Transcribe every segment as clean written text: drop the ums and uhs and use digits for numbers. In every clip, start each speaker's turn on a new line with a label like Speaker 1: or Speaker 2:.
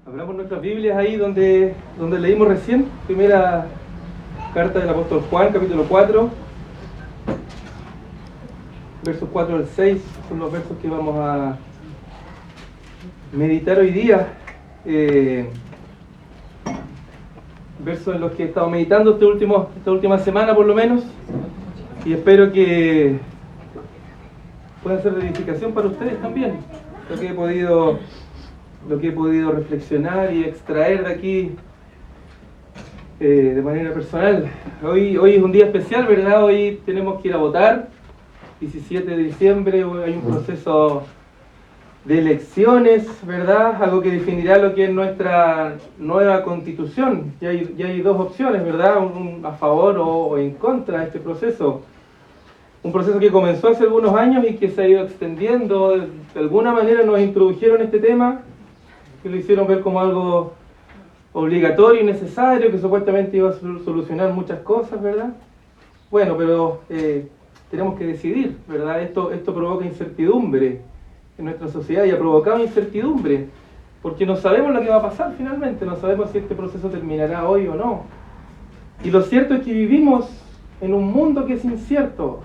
Speaker 1: Abramos nuestras Biblias ahí donde leímos recién, primera carta del apóstol Juan, capítulo 4, versos 4 al 6, son los versos que vamos a meditar hoy día. Versos en los que he estado meditando esta última semana por lo menos, y espero que puedan ser de edificación para ustedes también, lo que he podido reflexionar y extraer de aquí de manera personal. Hoy es un día especial, ¿verdad? Hoy tenemos que ir a votar, 17 de diciembre, hay un proceso de elecciones, ¿verdad? Algo que definirá lo que es nuestra nueva constitución. Ya hay dos opciones, ¿verdad? A favor o en contra de este proceso. Un proceso que comenzó hace algunos años y que se ha ido extendiendo. De alguna manera nos introdujeron este tema, que lo hicieron ver como algo obligatorio y necesario, que supuestamente iba a solucionar muchas cosas, ¿verdad? Bueno, pero tenemos que decidir, ¿verdad? Esto provoca incertidumbre en nuestra sociedad y ha provocado incertidumbre, porque no sabemos lo que va a pasar finalmente, no sabemos si este proceso terminará hoy o no. Y lo cierto es que vivimos en un mundo que es incierto,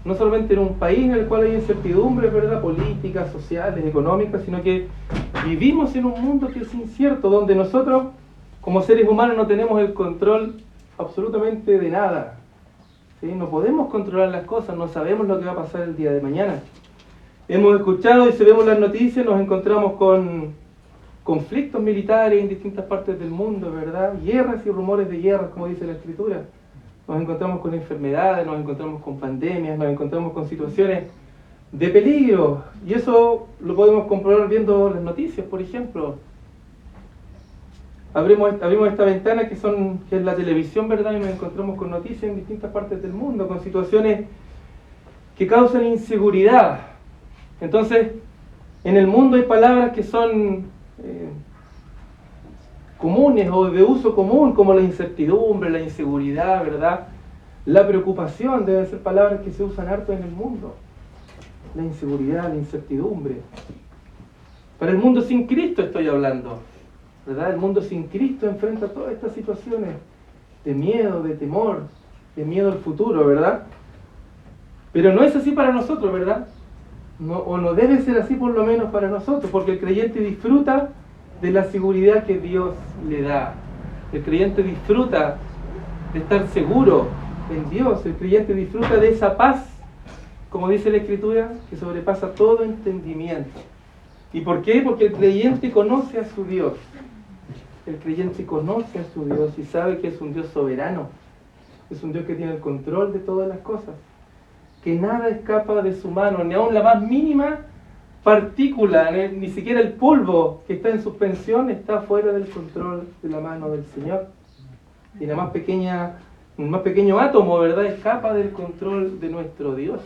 Speaker 1: no solamente en un país en el cual hay incertidumbres, ¿verdad?, políticas, sociales, económicas, sino que vivimos en un mundo que es incierto, donde nosotros, como seres humanos, no tenemos el control absolutamente de nada, ¿sí? No podemos controlar las cosas, no sabemos lo que va a pasar el día de mañana. Hemos escuchado y si vemos las noticias nos encontramos con conflictos militares en distintas partes del mundo, ¿verdad? Guerras y rumores de guerras, como dice la Escritura. Nos encontramos con enfermedades, nos encontramos con pandemias, nos encontramos con situaciones de peligro. Y eso lo podemos comprobar viendo las noticias, por ejemplo. Abrimos esta ventana que es la televisión, ¿verdad? Y nos encontramos con noticias en distintas partes del mundo, con situaciones que causan inseguridad. Entonces, en el mundo hay palabras que son comunes o de uso común, como la incertidumbre, la inseguridad, ¿verdad? La preocupación, deben ser palabras que se usan harto en el mundo. La inseguridad, la incertidumbre. Para el mundo sin Cristo estoy hablando, ¿verdad? El mundo sin Cristo enfrenta todas estas situaciones de miedo, de temor, de miedo al futuro, ¿verdad? Pero no es así para nosotros, ¿verdad? No debe ser así por lo menos para nosotros, porque el creyente disfruta de la seguridad que Dios le da. El creyente disfruta de estar seguro en Dios. El creyente disfruta de esa paz, como dice la Escritura, que sobrepasa todo entendimiento. ¿Y por qué? Porque el creyente conoce a su Dios. El creyente conoce a su Dios y sabe que es un Dios soberano. Es un Dios que tiene el control de todas las cosas. Que nada escapa de su mano, ni aun la más mínima partícula, ni siquiera el polvo que está en suspensión está fuera del control de la mano del Señor. Y el más pequeño átomo, ¿verdad?, escapa del control de nuestro Dios.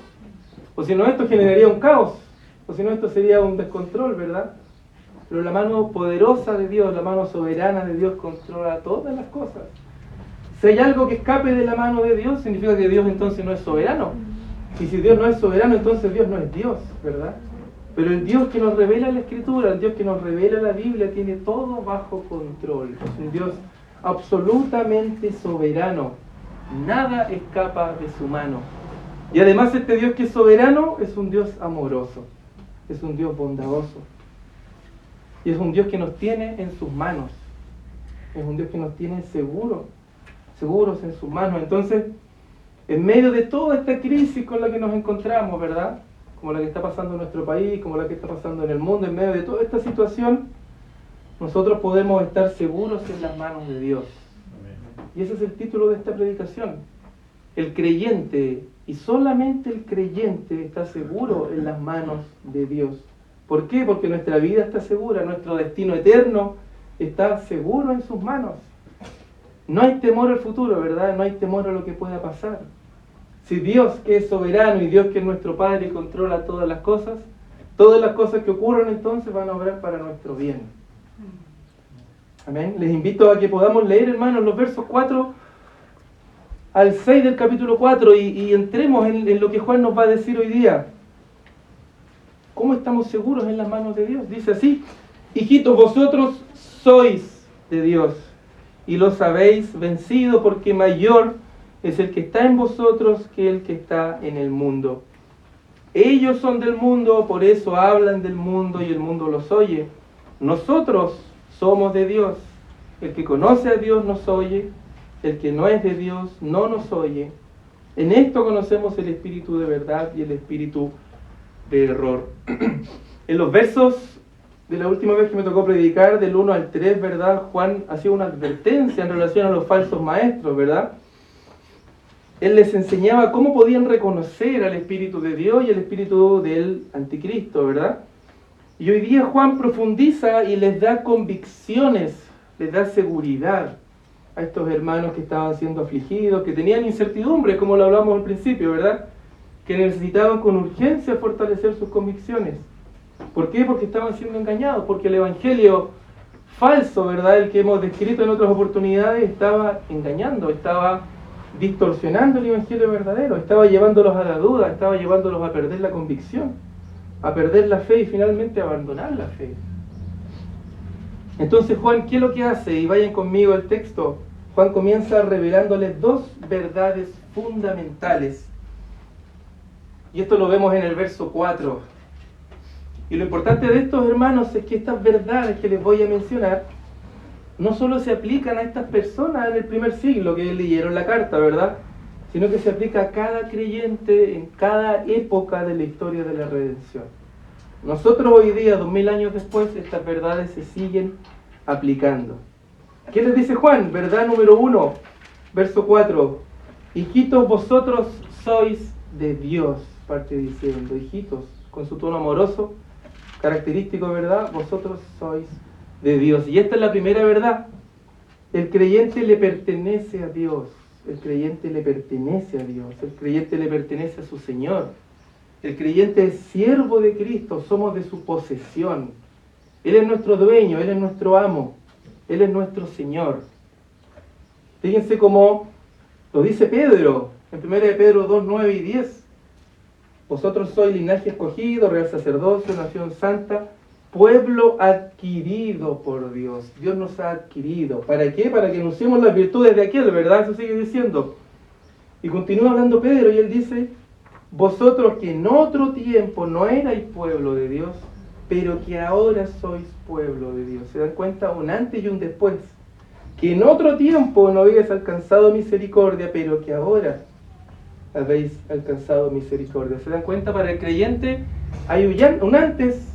Speaker 1: O si no, esto generaría un caos, o si no, esto sería un descontrol, ¿verdad? Pero la mano poderosa de Dios, la mano soberana de Dios controla todas las cosas. Si hay algo que escape de la mano de Dios, significa que Dios entonces no es soberano. Y si Dios no es soberano, entonces Dios no es Dios, ¿verdad? Pero el Dios que nos revela la Escritura, el Dios que nos revela la Biblia, tiene todo bajo control. Es un Dios absolutamente soberano. Nada escapa de su mano. Y además este Dios que es soberano es un Dios amoroso. Es un Dios bondadoso. Y es un Dios que nos tiene en sus manos. Es un Dios que nos tiene seguros en sus manos. Entonces, en medio de toda esta crisis con la que nos encontramos, ¿verdad?, como la que está pasando en nuestro país, como la que está pasando en el mundo, en medio de toda esta situación, nosotros podemos estar seguros en las manos de Dios. Y ese es el título de esta predicación. El creyente, y solamente el creyente, está seguro en las manos de Dios. ¿Por qué? Porque nuestra vida está segura, nuestro destino eterno está seguro en sus manos. No hay temor al futuro, ¿verdad? No hay temor a lo que pueda pasar. Si Dios, que es soberano, y Dios, que es nuestro Padre y controla todas las cosas que ocurran entonces van a obrar para nuestro bien. Amén. Les invito a que podamos leer, hermanos, los versos 4 al 6 del capítulo 4 y entremos en lo que Juan nos va a decir hoy día. ¿Cómo estamos seguros en las manos de Dios? Dice así: hijitos, vosotros sois de Dios y los habéis vencido, porque mayor es el que está en vosotros que el que está en el mundo. Ellos son del mundo, por eso hablan del mundo y el mundo los oye. Nosotros somos de Dios. El que conoce a Dios nos oye, el que no es de Dios no nos oye. En esto conocemos el espíritu de verdad y el espíritu de error. En los versos de la última vez que me tocó predicar, del 1 al 3, ¿verdad? Juan hacía una advertencia en relación a los falsos maestros, ¿verdad? Él les enseñaba cómo podían reconocer al Espíritu de Dios y el Espíritu del Anticristo, ¿verdad? Y hoy día Juan profundiza y les da convicciones, les da seguridad a estos hermanos que estaban siendo afligidos, que tenían incertidumbre, como lo hablamos al principio, ¿verdad? Que necesitaban con urgencia fortalecer sus convicciones. ¿Por qué? Porque estaban siendo engañados, porque el evangelio falso, ¿verdad? El que hemos descrito en otras oportunidades, estaba engañando, estaba distorsionando el evangelio verdadero, estaba llevándolos a la duda, estaba llevándolos a perder la convicción, a perder la fe y finalmente a abandonar la fe. Entonces Juan, ¿qué es lo que hace? Y vayan conmigo al texto. Juan comienza revelándoles dos verdades fundamentales. Y esto lo vemos en el verso 4. Y lo importante de estos hermanos es que estas verdades que les voy a mencionar no solo se aplican a estas personas en el primer siglo que leyeron la carta, ¿verdad? Sino que se aplica a cada creyente en cada época de la historia de la redención. Nosotros hoy día, 2000 años después, estas verdades se siguen aplicando. ¿Qué les dice Juan? Verdad número 1, verso 4. Hijitos, vosotros sois de Dios, parte diciendo, hijitos, con su tono amoroso, característico, ¿verdad? Vosotros sois de Dios. Y esta es la primera verdad. El creyente le pertenece a Dios. El creyente le pertenece a Dios. El creyente le pertenece a su Señor. El creyente es siervo de Cristo. Somos de su posesión. Él es nuestro dueño. Él es nuestro amo. Él es nuestro Señor. Fíjense cómo lo dice Pedro. En 1 de Pedro 2, 9 y 10. Vosotros sois linaje escogido, real sacerdocio, nación santa, pueblo adquirido por Dios. Dios nos ha adquirido. ¿Para qué? Para que anunciemos las virtudes de aquel, ¿verdad? Eso sigue diciendo. Y continúa hablando Pedro y él dice, vosotros que en otro tiempo no erais pueblo de Dios, pero que ahora sois pueblo de Dios. ¿Se dan cuenta? Un antes y un después. Que en otro tiempo no habéis alcanzado misericordia, pero que ahora habéis alcanzado misericordia. ¿Se dan cuenta? Para el creyente hay un antes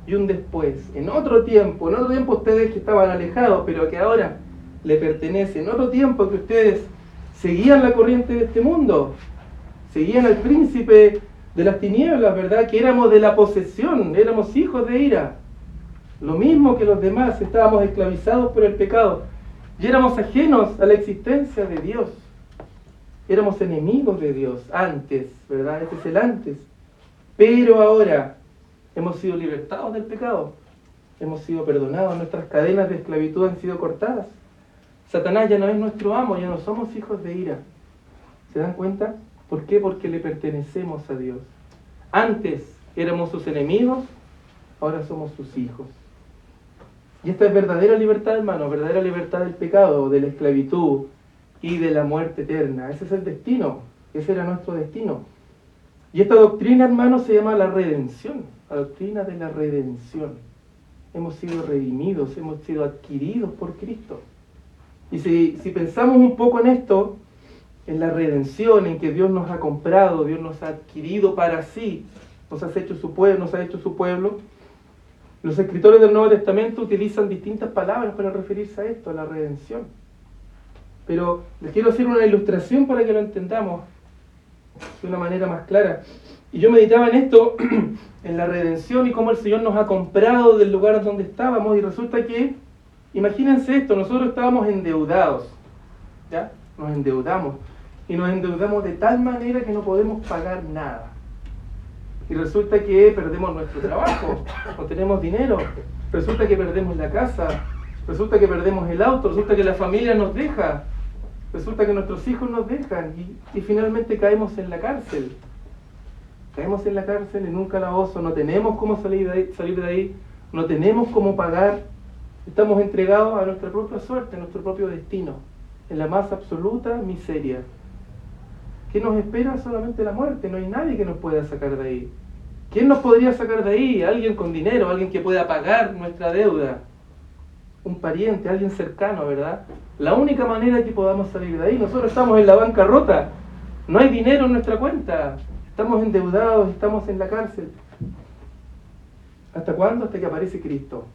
Speaker 1: y un después. En otro tiempo ustedes que estaban alejados, pero que ahora le pertenecen. En otro tiempo que ustedes seguían la corriente de este mundo, seguían al príncipe de las tinieblas, ¿verdad? Que éramos de la posesión, éramos hijos de ira. Lo mismo que los demás, estábamos esclavizados por el pecado. Y éramos ajenos a la existencia de Dios. Éramos enemigos de Dios antes, ¿verdad? Este es el antes. Pero ahora hemos sido libertados del pecado. Hemos sido perdonados. Nuestras cadenas de esclavitud han sido cortadas. Satanás ya no es nuestro amo, ya no somos hijos de ira. ¿Se dan cuenta? ¿Por qué? Porque le pertenecemos a Dios. Antes éramos sus enemigos, ahora somos sus hijos. Y esta es verdadera libertad, hermano, verdadera libertad del pecado, de la esclavitud y de la muerte eterna. Ese es el destino, ese era nuestro destino. Y esta doctrina, hermano, se llama la redención, la doctrina de la redención. Hemos sido redimidos, hemos sido adquiridos por Cristo. Y si pensamos un poco en esto, en la redención, en que Dios nos ha comprado, Dios nos ha adquirido para sí, nos ha hecho su pueblo, los escritores del Nuevo Testamento utilizan distintas palabras para referirse a esto, a la redención. Pero les quiero hacer una ilustración para que lo entendamos de una manera más clara. Y yo meditaba en esto, en la redención y cómo el Señor nos ha comprado del lugar donde estábamos. Y resulta que, imagínense esto, nosotros estábamos endeudados, ¿ya? Nos endeudamos. Y nos endeudamos de tal manera que no podemos pagar nada. Y resulta que perdemos nuestro trabajo, no tenemos dinero. Resulta que perdemos la casa. Resulta que perdemos el auto. Resulta que la familia nos deja. Resulta que nuestros hijos nos dejan. Y finalmente caemos en la cárcel. Caemos en la cárcel en un calabozo. No tenemos cómo salir de ahí. No tenemos cómo pagar Estamos entregados a nuestra propia suerte, a nuestro propio destino, en la más absoluta miseria. ¿Qué nos espera? Solamente la muerte. No hay nadie que nos pueda sacar de ahí. ¿Quién nos podría sacar de ahí? Alguien con dinero, alguien que pueda pagar nuestra deuda. Un pariente, alguien cercano, ¿verdad? La única manera que podamos salir de ahí. Nosotros estamos en la bancarrota. No hay dinero en nuestra cuenta. Estamos endeudados, estamos en la cárcel. ¿Hasta cuándo? Hasta que aparece Cristo.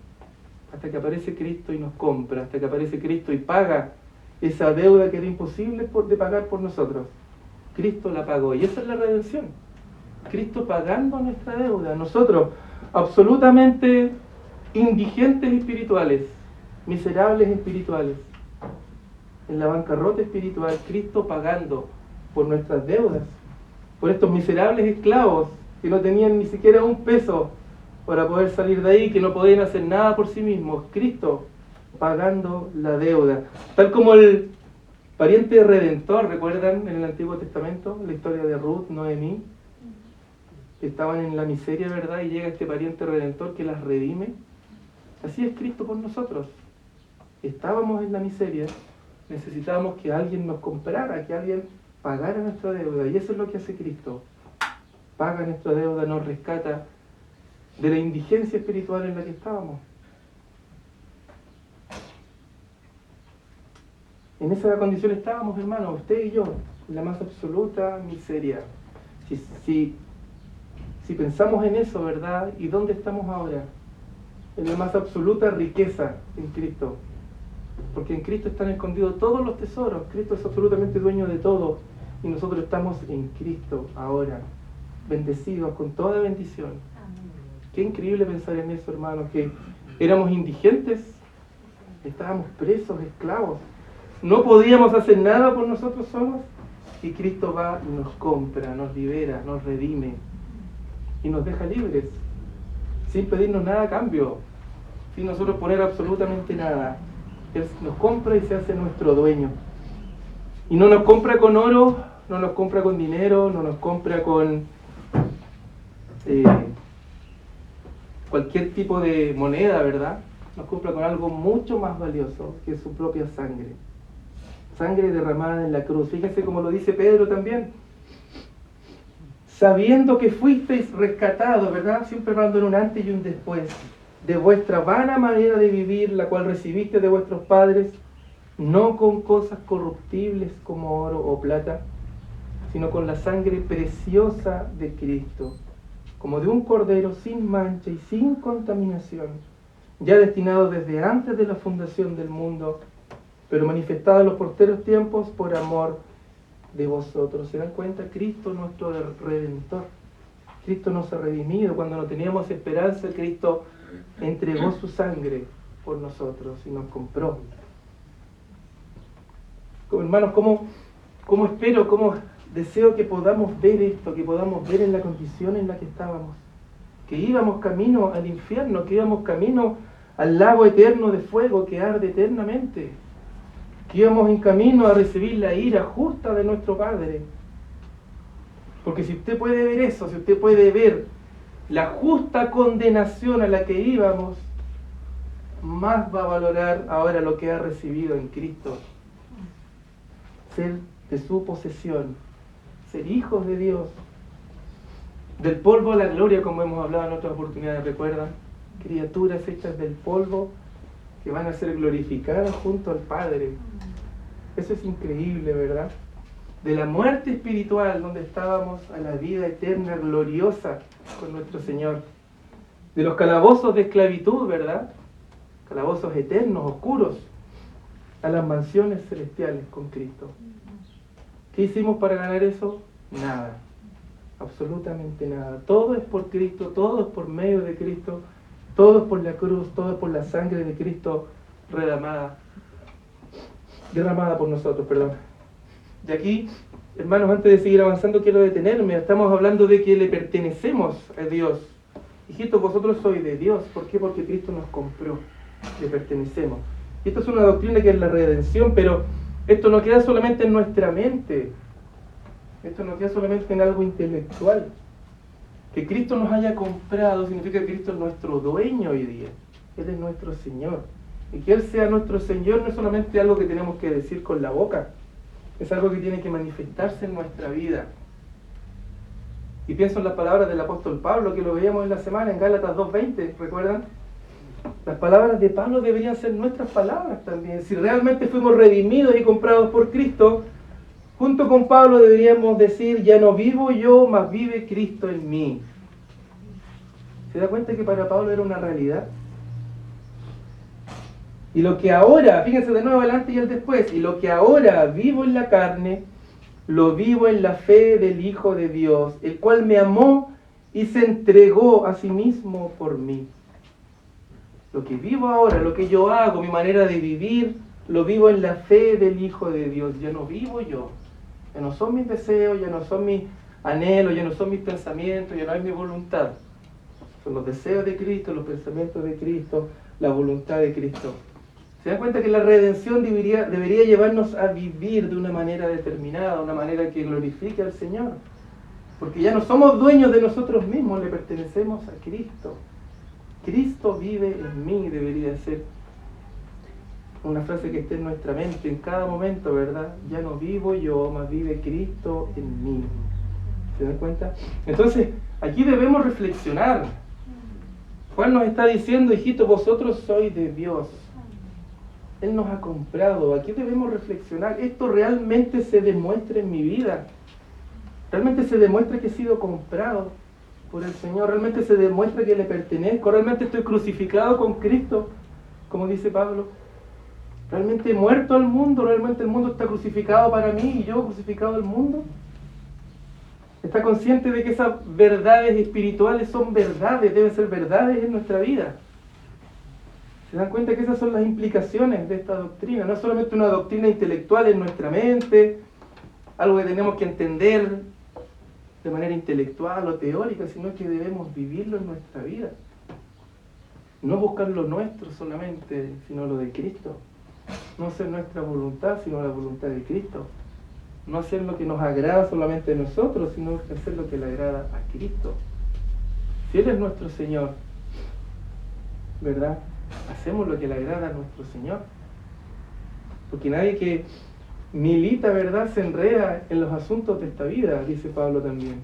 Speaker 1: Hasta que aparece Cristo y nos compra. Hasta que aparece Cristo y paga esa deuda que era imposible de pagar por nosotros. Cristo la pagó. Y esa es la redención. Cristo pagando nuestra deuda. Nosotros, absolutamente indigentes espirituales, miserables espirituales, en la bancarrota espiritual, Cristo pagando por nuestras deudas, por estos miserables esclavos que no tenían ni siquiera un peso para poder salir de ahí, que no podían hacer nada por sí mismos. Cristo pagando la deuda. Tal como el pariente redentor, ¿recuerdan en el Antiguo Testamento la historia de Ruth, Noemí? Que estaban en la miseria, ¿verdad? Y llega este pariente redentor que las redime. Así es Cristo por nosotros. Estábamos en la miseria, necesitábamos que alguien nos comprara, que alguien pagara nuestra deuda. Y eso es lo que hace Cristo. Paga nuestra deuda, nos rescata de la indigencia espiritual en la que estábamos. En esa condición estábamos, hermanos, usted y yo, en la más absoluta miseria. Si pensamos en eso, ¿verdad? ¿Y dónde estamos ahora? En la más absoluta riqueza en Cristo. Porque en Cristo están escondidos todos los tesoros. Cristo es absolutamente dueño de todo. Y nosotros estamos en Cristo ahora, bendecidos con toda bendición. Qué increíble pensar en eso, hermanos, que éramos indigentes, estábamos presos, esclavos. No podíamos hacer nada por nosotros solos. Y Cristo va y nos compra, nos libera, nos redime. Y nos deja libres, sin pedirnos nada a cambio, sin nosotros poner absolutamente nada. Él nos compra y se hace nuestro dueño. Y no nos compra con oro, no nos compra con dinero, no nos compra con cualquier tipo de moneda, ¿verdad? Nos compra con algo mucho más valioso, que es su propia sangre. Sangre derramada en la cruz. Fíjense como lo dice Pedro también. Sabiendo que fuisteis rescatados, ¿verdad? Siempre hablando en un antes y un después, de vuestra vana manera de vivir, la cual recibiste de vuestros padres, no con cosas corruptibles como oro o plata, sino con la sangre preciosa de Cristo, como de un cordero sin mancha y sin contaminación, ya destinado desde antes de la fundación del mundo, pero manifestado en los posteros tiempos por amor de vosotros. ¿Se dan cuenta? Cristo nuestro Redentor. Cristo nos ha redimido. Cuando no teníamos esperanza, Cristo entregó su sangre por nosotros y nos compró. Hermanos, ¿cómo espero, cómo deseo que podamos ver esto, que podamos ver en la condición en la que estábamos? Que íbamos camino al infierno, que íbamos camino al lago eterno de fuego que arde eternamente. Que íbamos en camino a recibir la ira justa de nuestro Padre. Porque si usted puede ver eso, si usted puede ver la justa condenación a la que íbamos, más va a valorar ahora lo que ha recibido en Cristo. Ser de su posesión, ser hijos de Dios, del polvo a la gloria, como hemos hablado en otras oportunidades, ¿recuerdan? Criaturas hechas del polvo que van a ser glorificadas junto al Padre. Eso es increíble, ¿verdad? De la muerte espiritual donde estábamos a la vida eterna, gloriosa con nuestro Señor. De los calabozos de esclavitud, ¿verdad? Calabozos eternos, oscuros, a las mansiones celestiales con Cristo. ¿Qué hicimos para ganar eso? Nada. Absolutamente nada. Todo es por Cristo, todo es por medio de Cristo, todo es por la cruz, todo es por la sangre de Cristo derramada por nosotros, perdón. Y aquí, hermanos, antes de seguir avanzando, quiero detenerme. Estamos hablando de que le pertenecemos a Dios. Hijitos, vosotros sois de Dios. ¿Por qué? Porque Cristo nos compró. Le pertenecemos. Y esto es una doctrina que es la redención, pero esto no queda solamente en nuestra mente. Esto no queda solamente en algo intelectual. Que Cristo nos haya comprado significa que Cristo es nuestro dueño hoy día. Él es nuestro Señor. Y que Él sea nuestro Señor no es solamente algo que tenemos que decir con la boca, es algo que tiene que manifestarse en nuestra vida. Y pienso en las palabras del apóstol Pablo, que lo veíamos en la semana, en Gálatas 2:20, ¿recuerdan? Las palabras de Pablo deberían ser nuestras palabras también. Si realmente fuimos redimidos y comprados por Cristo, junto con Pablo deberíamos decir, ya no vivo yo, mas vive Cristo en mí. ¿Se da cuenta que para Pablo era una realidad? Y lo que ahora, fíjense de nuevo el antes y el después, y lo que ahora vivo en la carne, lo vivo en la fe del Hijo de Dios, el cual me amó y se entregó a sí mismo por mí. Lo que vivo ahora, lo que yo hago, mi manera de vivir, lo vivo en la fe del Hijo de Dios. Ya no vivo yo, ya no son mis deseos, ya no son mis anhelos, ya no son mis pensamientos, ya no es mi voluntad. Son los deseos de Cristo, los pensamientos de Cristo, la voluntad de Cristo. ¿Se dan cuenta que la redención debería llevarnos a vivir de una manera determinada, una manera que glorifique al Señor? Porque ya no somos dueños de nosotros mismos, le pertenecemos a Cristo. Cristo vive en mí, debería ser una frase que esté en nuestra mente en cada momento, ¿verdad? Ya no vivo yo, mas vive Cristo en mí. ¿Se dan cuenta? Entonces, aquí debemos reflexionar. Juan nos está diciendo, hijitos, vosotros sois de Dios. Él nos ha comprado. Aquí debemos reflexionar. Esto realmente se demuestra en mi vida. Realmente se demuestra que he sido comprado por el Señor. Realmente se demuestra que le pertenezco. Realmente estoy crucificado con Cristo, como dice Pablo. Realmente he muerto al mundo. Realmente el mundo está crucificado para mí y yo crucificado al mundo. Está consciente de que esas verdades espirituales son verdades, deben ser verdades en nuestra vida. ¿Se dan cuenta que esas son las implicaciones de esta doctrina? No es solamente una doctrina intelectual en nuestra mente, algo que tenemos que entender de manera intelectual o teórica, sino que debemos vivirlo en nuestra vida. No buscar lo nuestro solamente, sino lo de Cristo. No hacer nuestra voluntad, sino la voluntad de Cristo. No hacer lo que nos agrada solamente a nosotros, sino hacer lo que le agrada a Cristo. Si Él es nuestro Señor, ¿verdad? Hacemos lo que le agrada a nuestro Señor. Porque nadie que milita, ¿verdad?, se enreda en los asuntos de esta vida, dice Pablo también.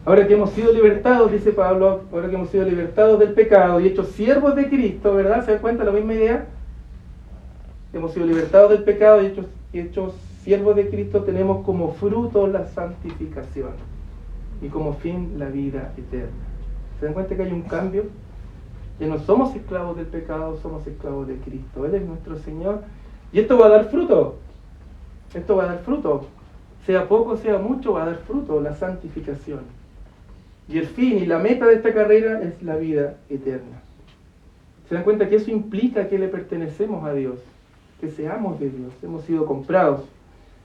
Speaker 1: Ahora que hemos sido libertados, dice Pablo, ahora que hemos sido libertados del pecado y hechos siervos de Cristo, ¿verdad? ¿Se dan cuenta la misma idea? Hemos sido libertados del pecado y hechos siervos de Cristo, tenemos como fruto la santificación y como fin la vida eterna. ¿Se dan cuenta que hay un cambio? Ya no somos esclavos del pecado, somos esclavos de Cristo. Él es nuestro Señor. Y esto va a dar fruto. Esto va a dar fruto. Sea poco, sea mucho, va a dar fruto, la santificación. Y el fin y la meta de esta carrera es la vida eterna. ¿Se dan cuenta que eso implica que le pertenecemos a Dios? Que seamos de Dios. Hemos sido comprados,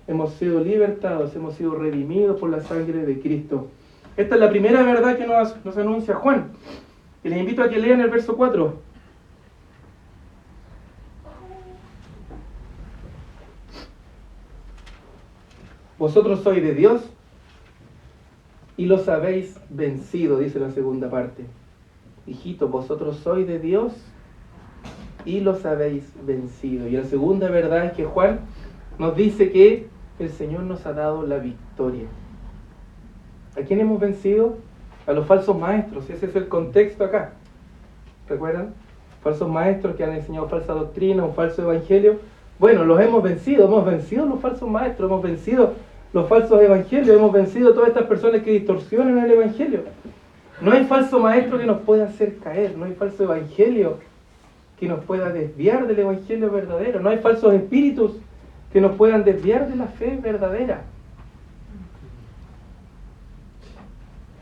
Speaker 1: hemos sido libertados, hemos sido redimidos por la sangre de Cristo. Esta es la primera verdad que nos anuncia Juan. Y les invito a que lean el verso 4. Vosotros sois de Dios y los habéis vencido, dice la segunda parte. Hijitos, vosotros sois de Dios y los habéis vencido. Y la segunda verdad es que Juan nos dice que el Señor nos ha dado la victoria. ¿A quién hemos vencido? A los falsos maestros. Ese es el contexto acá. ¿Recuerdan? Falsos maestros que han enseñado falsa doctrina, un falso evangelio. Bueno, los hemos vencido los falsos maestros, hemos vencido los falsos evangelios, hemos vencido a todas estas personas que distorsionan el evangelio. No hay falso maestro que nos pueda hacer caer, no hay falso evangelio que nos pueda desviar del evangelio verdadero, no hay falsos espíritus que nos puedan desviar de la fe verdadera.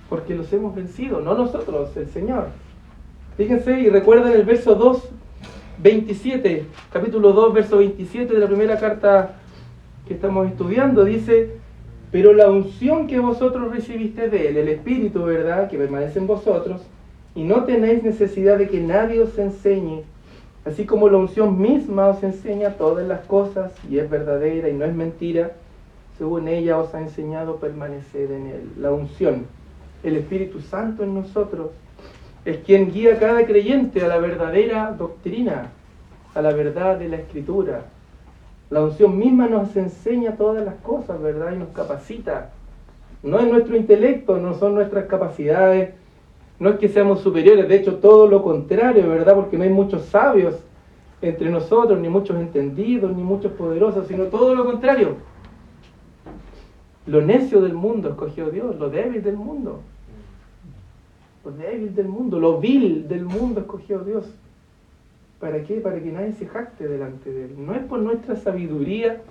Speaker 1: Porque los hemos vencido, no nosotros, el Señor. Fíjense y recuerden el verso 2, 27, capítulo 2, verso 27 de la primera carta que estamos estudiando, dice: pero la unción que vosotros recibiste de Él, el Espíritu, ¿verdad?, que permanece en vosotros, y no tenéis necesidad de que nadie os enseñe, así como la unción misma os enseña todas las cosas, y es verdadera y no es mentira, según ella os ha enseñado, permanecer en Él. La unción, el Espíritu Santo en nosotros, es quien guía a cada creyente a la verdadera doctrina, a la verdad de la Escritura. La unción misma nos enseña todas las cosas, ¿verdad? Y nos capacita. No es nuestro intelecto, no son nuestras capacidades, no es que seamos superiores, de hecho todo lo contrario, ¿verdad? Porque no hay muchos sabios entre nosotros, ni muchos entendidos, ni muchos poderosos, sino todo lo contrario. Lo necio del mundo escogió Dios, lo débil del mundo. Lo débil del mundo, lo vil del mundo escogió Dios. ¿Para qué? Para que nadie se jacte delante de Él. No es por nuestra sabiduría,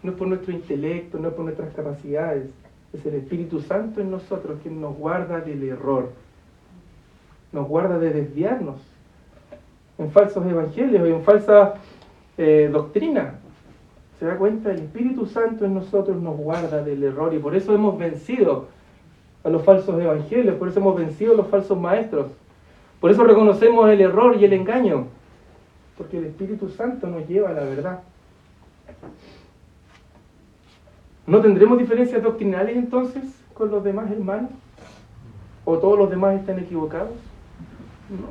Speaker 1: no es por nuestro intelecto, no es por nuestras capacidades. Es el Espíritu Santo en nosotros quien nos guarda del error. Nos guarda de desviarnos en falsos evangelios y en falsa doctrina. ¿Se da cuenta? El Espíritu Santo en nosotros nos guarda del error y por eso hemos vencido a los falsos evangelios, por eso hemos vencido a los falsos maestros. Por eso reconocemos el error y el engaño, porque el Espíritu Santo nos lleva a la verdad. ¿No tendremos diferencias doctrinales entonces con los demás hermanos? ¿O todos los demás están equivocados?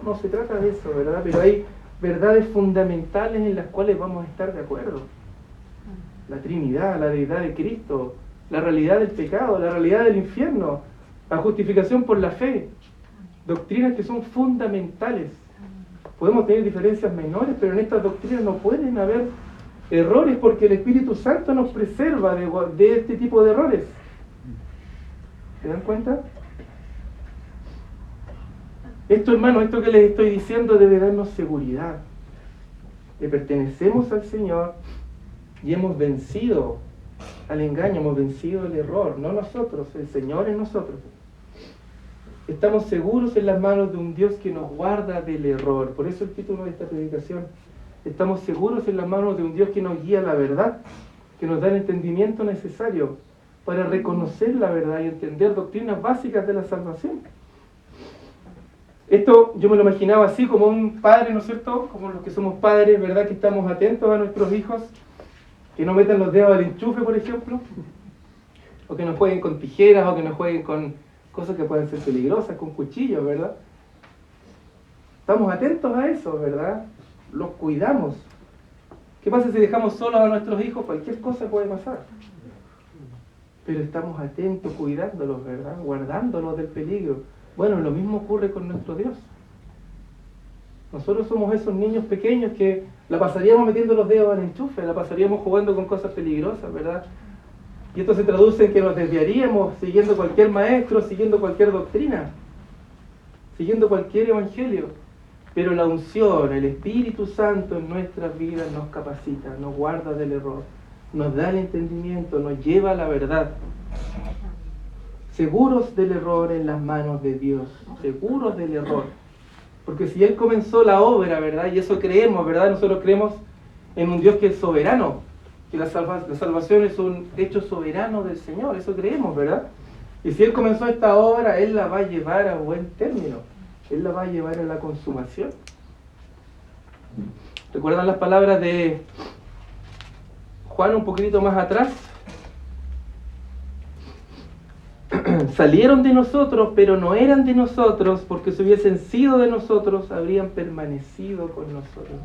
Speaker 1: No se trata de eso, ¿verdad? Pero hay verdades fundamentales en las cuales vamos a estar de acuerdo. La Trinidad, la deidad de Cristo, la realidad del pecado, la realidad del infierno, la justificación por la fe. Doctrinas que son fundamentales. Podemos tener diferencias menores, pero en estas doctrinas no pueden haber errores porque el Espíritu Santo nos preserva de este tipo de errores. ¿Se dan cuenta? Esto, hermano, esto que les estoy diciendo debe darnos seguridad. Le pertenecemos al Señor y hemos vencido al engaño, hemos vencido el error, no nosotros, el Señor en nosotros. Estamos seguros en las manos de un Dios que nos guarda del error. Por eso el título de esta predicación. Estamos seguros en las manos de un Dios que nos guía a la verdad, que nos da el entendimiento necesario para reconocer la verdad y entender doctrinas básicas de la salvación. Esto yo me lo imaginaba así, como un padre, ¿no es cierto? Como los que somos padres, ¿verdad? Que estamos atentos a nuestros hijos, que no metan los dedos al enchufe, por ejemplo, o que no jueguen con tijeras, o que no jueguen con cosas que pueden ser peligrosas, con cuchillos, ¿verdad? Estamos atentos a eso, ¿verdad? Los cuidamos. ¿Qué pasa si dejamos solos a nuestros hijos? Cualquier cosa puede pasar. Pero estamos atentos, cuidándolos, ¿verdad? Guardándolos del peligro. Bueno, lo mismo ocurre con nuestro Dios. Nosotros somos esos niños pequeños que la pasaríamos metiendo los dedos al enchufe, la pasaríamos jugando con cosas peligrosas, ¿verdad? Y esto se traduce en que nos desviaríamos siguiendo cualquier maestro, siguiendo cualquier doctrina, siguiendo cualquier evangelio. Pero la unción, el Espíritu Santo en nuestras vidas nos capacita, nos guarda del error, nos da el entendimiento, nos lleva a la verdad. Seguros del error en las manos de Dios, seguros del error. Porque si Él comenzó la obra, ¿verdad? Y eso creemos, ¿verdad? Nosotros creemos en un Dios que es soberano, que la salvación es un hecho soberano del Señor, eso creemos, ¿verdad? Y si Él comenzó esta obra, Él la va a llevar a buen término, Él la va a llevar a la consumación. ¿Recuerdan las palabras de Juan un poquitito más atrás? Salieron de nosotros, pero no eran de nosotros, porque si hubiesen sido de nosotros, habrían permanecido con nosotros.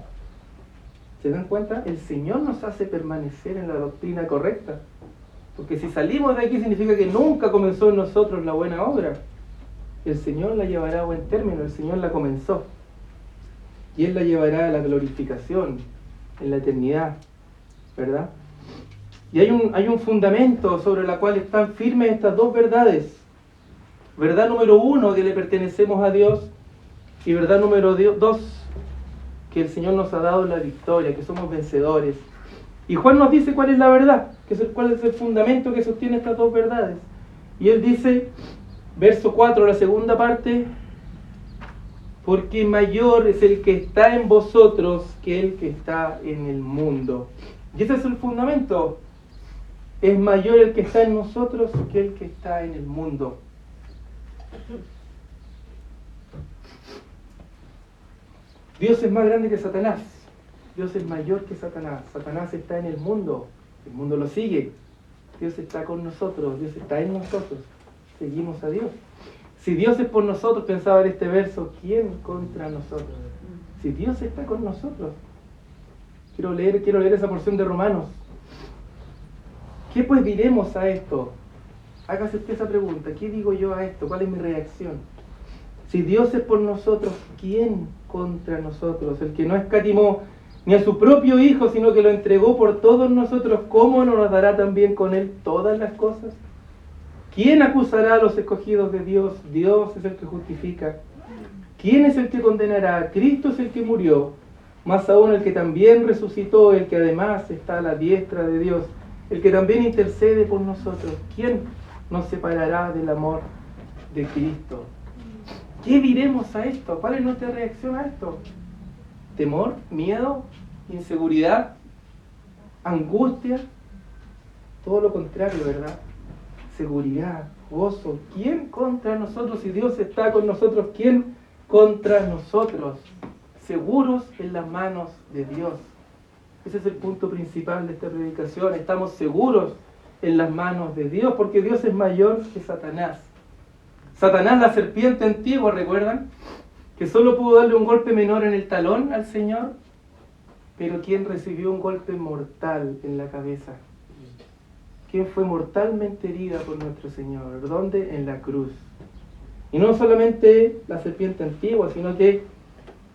Speaker 1: ¿Se dan cuenta? El Señor nos hace permanecer en la doctrina correcta. Porque si salimos de aquí significa que nunca comenzó en nosotros la buena obra. El Señor la llevará a buen término, el Señor la comenzó. Y Él la llevará a la glorificación, en la eternidad, ¿verdad? Y hay un fundamento sobre el cual están firmes estas dos verdades. Verdad número 1, que le pertenecemos a Dios, y verdad número 2, que el Señor nos ha dado la victoria, que somos vencedores. Y Juan nos dice cuál es la verdad, cuál es el fundamento que sostiene estas dos verdades. Y él dice, verso 4, la segunda parte, porque mayor es el que está en vosotros que el que está en el mundo. Y ese es el fundamento. Es mayor el que está en nosotros que el que está en el mundo. Dios es más grande que Satanás. Dios es mayor que Satanás. Satanás está en el mundo lo sigue. Dios está con nosotros, Dios está en nosotros. Seguimos a Dios. Si Dios es por nosotros, pensaba en este verso, ¿quién contra nosotros? Si Dios está con nosotros. Quiero leer esa porción de Romanos. ¿Qué pues diremos a esto? Hágase usted esa pregunta. ¿Qué digo yo a esto? ¿Cuál es mi reacción? Si Dios es por nosotros, ¿quién contra nosotros? El que no escatimó ni a su propio Hijo, sino que lo entregó por todos nosotros, ¿cómo no nos dará también con Él todas las cosas? ¿Quién acusará a los escogidos de Dios? Dios es el que justifica. ¿Quién es el que condenará? Cristo es el que murió, más aún el que también resucitó, el que además está a la diestra de Dios, el que también intercede por nosotros. ¿Quién nos separará del amor de Cristo? ¿Qué diremos a esto? ¿Cuál es nuestra reacción a esto? ¿Temor? ¿Miedo? ¿Inseguridad? ¿Angustia? Todo lo contrario, ¿verdad? Seguridad, gozo. ¿Quién contra nosotros? Si Dios está con nosotros, ¿quién contra nosotros? Seguros en las manos de Dios. Ese es el punto principal de esta predicación. Estamos seguros en las manos de Dios, porque Dios es mayor que Satanás. Satanás, la serpiente antigua, ¿recuerdan? Que solo pudo darle un golpe menor en el talón al Señor, pero ¿quién recibió un golpe mortal en la cabeza? ¿Quién fue mortalmente herida por nuestro Señor? ¿Dónde? En la cruz. Y no solamente la serpiente antigua, sino que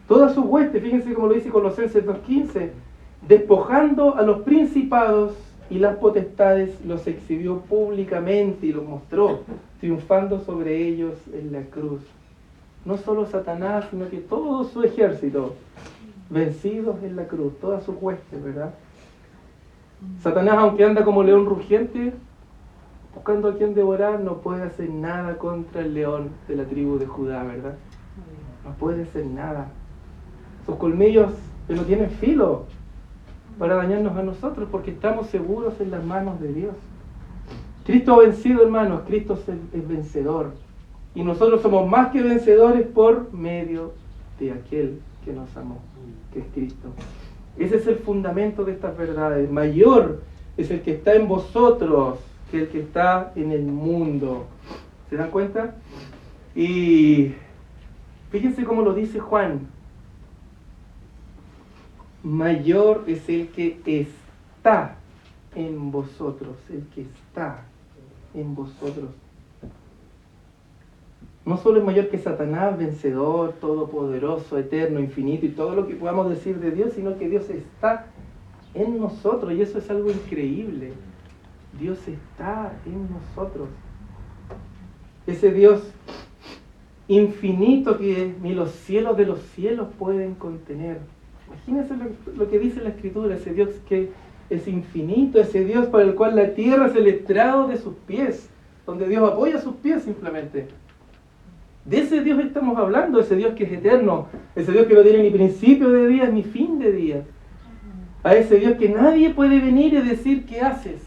Speaker 1: toda su hueste, fíjense como lo dice Colosenses 2:15, despojando a los principados y las potestades, los exhibió públicamente y los mostró, triunfando sobre ellos en la cruz. No solo Satanás, sino que todo su ejército, vencidos en la cruz, todas sus huestes, ¿verdad? Satanás, aunque anda como león rugiente, buscando a quien devorar, no puede hacer nada contra el león de la tribu de Judá, ¿verdad? No puede hacer nada. Sus colmillos no tienen filo para dañarnos a nosotros, porque estamos seguros en las manos de Dios. Cristo ha vencido, hermanos. Cristo es vencedor. Y nosotros somos más que vencedores por medio de aquel que nos amó, que es Cristo. Ese es el fundamento de estas verdades. Mayor es el que está en vosotros que el que está en el mundo. ¿Se dan cuenta? Y fíjense cómo lo dice Juan. Mayor es el que está en vosotros, el que está en vosotros. No solo es mayor que Satanás, vencedor, todopoderoso, eterno, infinito y todo lo que podamos decir de Dios, sino que Dios está en nosotros y eso es algo increíble. Dios está en nosotros. Ese Dios infinito que ni los cielos de los cielos pueden contener. Imagínense lo que dice la Escritura, ese Dios que es infinito, ese Dios para el cual la tierra es el estrado de sus pies, donde Dios apoya sus pies simplemente. De ese Dios estamos hablando, ese Dios que es eterno, ese Dios que no tiene ni principio de días ni fin de días. A ese Dios que nadie puede venir y decir ¿qué haces?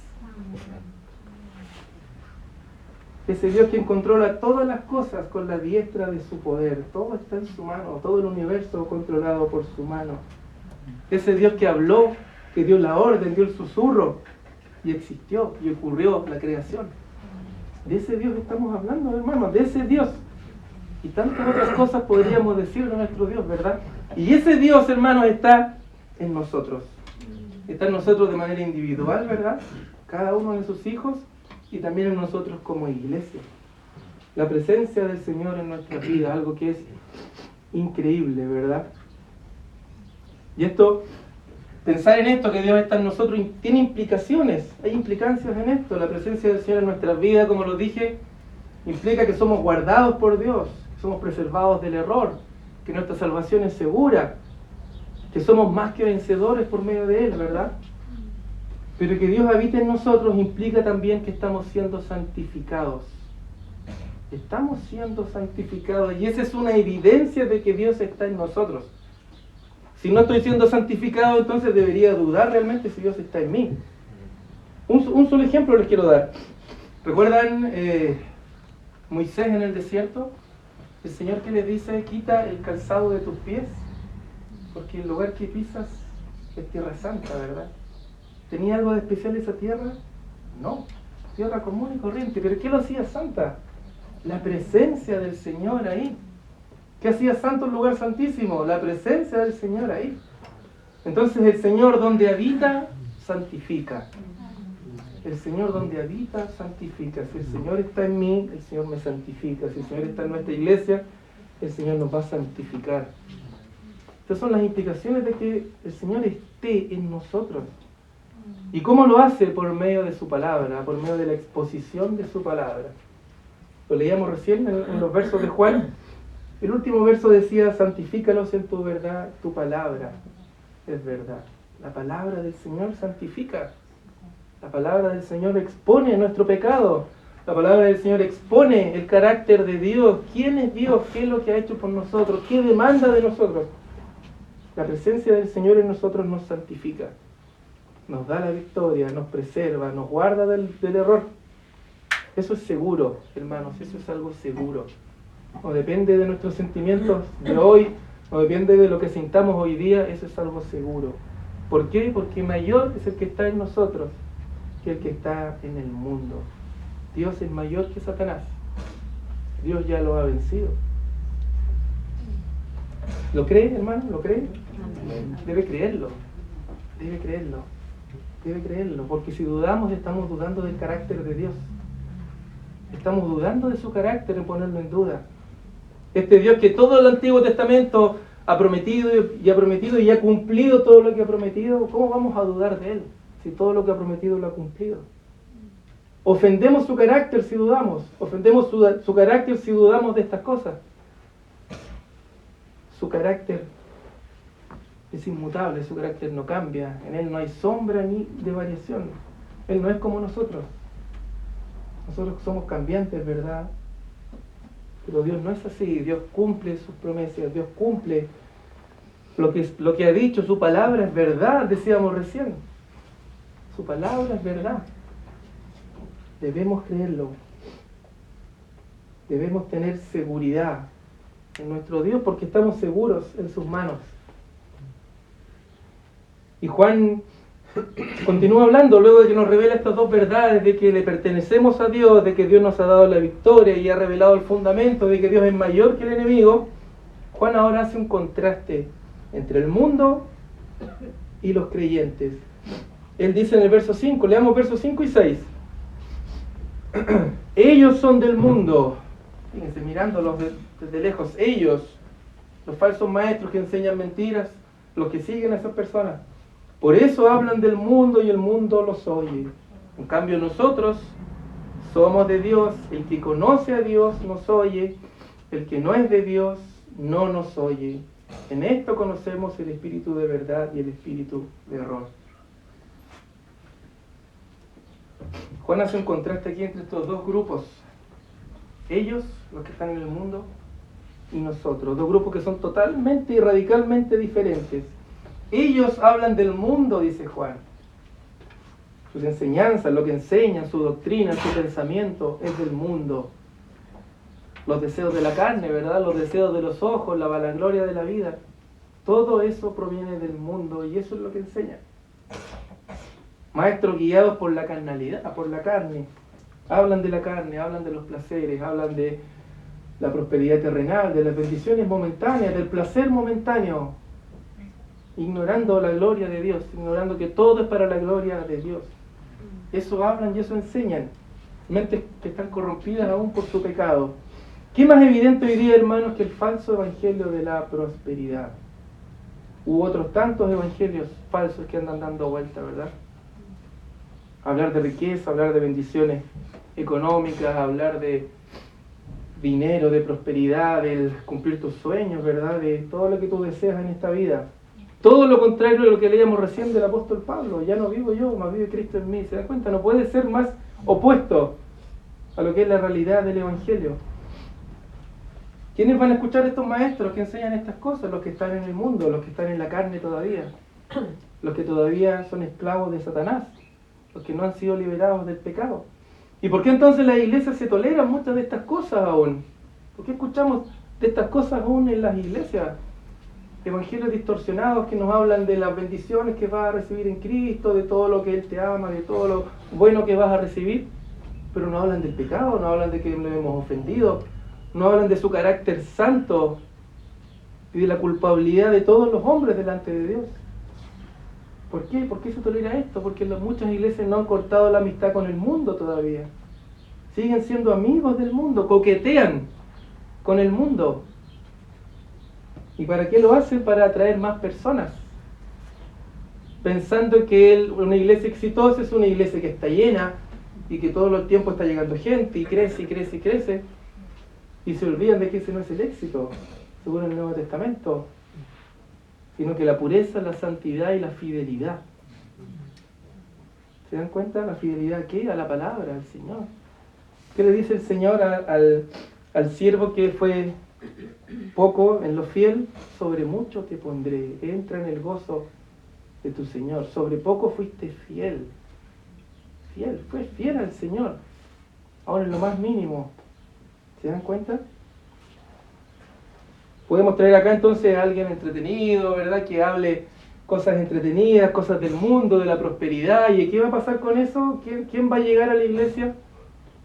Speaker 1: Ese Dios que controla todas las cosas con la diestra de su poder. Todo está en su mano, todo el universo controlado por su mano. Ese Dios que habló, que dio la orden, dio el susurro y existió y ocurrió la creación. De ese Dios estamos hablando, hermanos, de ese Dios. Y tantas otras cosas podríamos decir de nuestro Dios, ¿verdad? Y ese Dios, hermanos, está en nosotros. Está en nosotros de manera individual, ¿verdad? Cada uno de sus hijos y también en nosotros como iglesia. La presencia del Señor en nuestra vida, algo que es increíble, ¿verdad? Y esto, pensar en esto, que Dios está en nosotros, tiene implicaciones, hay implicancias en esto. La presencia del Señor en nuestras vidas, como lo dije, implica que somos guardados por Dios, que somos preservados del error, que nuestra salvación es segura, que somos más que vencedores por medio de Él, ¿verdad? Pero que Dios habite en nosotros implica también que estamos siendo santificados. Estamos siendo santificados y esa es una evidencia de que Dios está en nosotros. Si no estoy siendo santificado, entonces debería dudar realmente si Dios está en mí. Un solo ejemplo les quiero dar. ¿Recuerdan Moisés en el desierto? El Señor que les dice, quita el calzado de tus pies, porque el lugar que pisas es tierra santa, ¿verdad? ¿Tenía algo de especial esa tierra? No, tierra común y corriente. ¿Pero qué lo hacía santa? La presencia del Señor ahí. ¿Qué hacía santo el lugar santísimo? La presencia del Señor ahí. Entonces el Señor donde habita, santifica. El Señor donde habita, santifica. Si el Señor está en mí, el Señor me santifica. Si el Señor está en nuestra iglesia, el Señor nos va a santificar. Estas son las implicaciones de que el Señor esté en nosotros. ¿Y cómo lo hace? Por medio de su palabra, por medio de la exposición de su palabra. Lo leíamos recién en los versos de Juan. El último verso decía, santifícalos en tu verdad, tu palabra es verdad. La palabra del Señor santifica. La palabra del Señor expone nuestro pecado. La palabra del Señor expone el carácter de Dios. ¿Quién es Dios? ¿Qué es lo que ha hecho por nosotros? ¿Qué demanda de nosotros? La presencia del Señor en nosotros nos santifica. Nos da la victoria, nos preserva, nos guarda del error. Eso es seguro, hermanos, eso es algo seguro. No depende de nuestros sentimientos de hoy, no depende de lo que sintamos hoy día, eso es algo seguro. ¿Por qué? Porque mayor es el que está en nosotros que el que está en el mundo. Dios es mayor que Satanás. Dios ya lo ha vencido. ¿Lo cree, hermano? ¿Lo cree? Debe creerlo. Debe creerlo. Debe creerlo. Porque si dudamos, estamos dudando del carácter de Dios. Estamos dudando de su carácter en ponerlo en duda. Este Dios que todo el Antiguo Testamento ha prometido y ha cumplido todo lo que ha prometido, ¿cómo vamos a dudar de Él si todo lo que ha prometido lo ha cumplido? Ofendemos su carácter si dudamos. Ofendemos su carácter si dudamos de estas cosas. Su carácter es inmutable, su carácter no cambia. En Él no hay sombra ni de variación. Él no es como nosotros. Nosotros somos cambiantes, ¿verdad? Pero Dios no es así. Dios cumple sus promesas. Dios cumple lo que ha dicho. Su palabra es verdad, decíamos recién. Su palabra es verdad. Debemos creerlo. Debemos tener seguridad en nuestro Dios porque estamos seguros en sus manos. Y Juan continúa hablando luego de que nos revela estas dos verdades, de que le pertenecemos a Dios, de que Dios nos ha dado la victoria y ha revelado el fundamento de que Dios es mayor que el enemigo. Juan ahora hace un contraste entre el mundo y los creyentes. Él dice en el verso 5, leamos versos 5 y 6. Ellos son del mundo. Fíjense, mirándolos desde lejos. Ellos, los falsos maestros que enseñan mentiras, los que siguen a esas personas. Por eso hablan del mundo y el mundo los oye. En cambio nosotros somos de Dios. El que conoce a Dios nos oye. El que no es de Dios no nos oye. En esto conocemos el espíritu de verdad y el espíritu de error. Juan hace un contraste aquí entre estos dos grupos. Ellos, los que están en el mundo, y nosotros. Dos grupos que son totalmente y radicalmente diferentes. Ellos hablan del mundo, dice Juan. Sus enseñanzas, lo que enseñan, su doctrina, su pensamiento es del mundo. Los deseos de la carne, ¿verdad? Los deseos de los ojos, la vanagloria de la vida. Todo eso proviene del mundo y eso es lo que enseñan. Maestros guiados por la carnalidad, por la carne. Hablan de la carne, hablan de los placeres, hablan de la prosperidad terrenal, de las bendiciones momentáneas, del placer momentáneo. Ignorando la gloria de Dios, ignorando que todo es para la gloria de Dios. Eso hablan y eso enseñan. Mentes que están corrompidas aún por su pecado. ¿Qué más evidente hoy día, hermanos, que el falso evangelio de la prosperidad? U otros tantos evangelios falsos que andan dando vuelta, ¿verdad? Hablar de riqueza, hablar de bendiciones económicas, hablar de dinero, de prosperidad, de cumplir tus sueños, ¿verdad? De todo lo que tú deseas en esta vida. Todo lo contrario de lo que leíamos recién del apóstol Pablo. Ya no vivo yo, más vive Cristo en mí. ¿Se dan cuenta? No puede ser más opuesto a lo que es la realidad del evangelio. ¿Quiénes van a escuchar a estos maestros que enseñan estas cosas? Los que están en el mundo, los que están en la carne todavía. Los que todavía son esclavos de Satanás. Los que no han sido liberados del pecado. ¿Y por qué entonces las iglesias se toleran muchas de estas cosas aún? ¿Por qué escuchamos de estas cosas aún en las iglesias? Evangelios distorsionados que nos hablan de las bendiciones que vas a recibir en Cristo, de todo lo que Él te ama, de todo lo bueno que vas a recibir. pero no hablan del pecado, no hablan de que le hemos ofendido, no hablan de su carácter santo y de la culpabilidad de todos los hombres delante de Dios. ¿Por qué? ¿Por qué se tolera esto? Porque muchas iglesias no han cortado la amistad con el mundo todavía. Siguen siendo amigos del mundo, coquetean con el mundo. ¿Y para qué lo hacen? Para atraer más personas. Pensando que una iglesia exitosa es una iglesia que está llena y que todo el tiempo está llegando gente y crece y crece y crece. Y se olvidan de que ese no es el éxito, según el Nuevo Testamento, sino que la pureza, la santidad y la fidelidad. ¿Se dan cuenta? ¿La fidelidad a qué? A la palabra, al Señor. ¿Qué le dice el Señor al siervo que fue poco en lo fiel? Sobre mucho te pondré, entra en el gozo de tu Señor. Sobre poco fuiste fiel. Fue fiel al Señor. Ahora en lo más mínimo. ¿Se dan cuenta? Podemos traer acá entonces a alguien entretenido, ¿verdad? Que hable cosas entretenidas, cosas del mundo, de la prosperidad. ¿Y qué va a pasar con eso? ¿Quién va a llegar a la iglesia?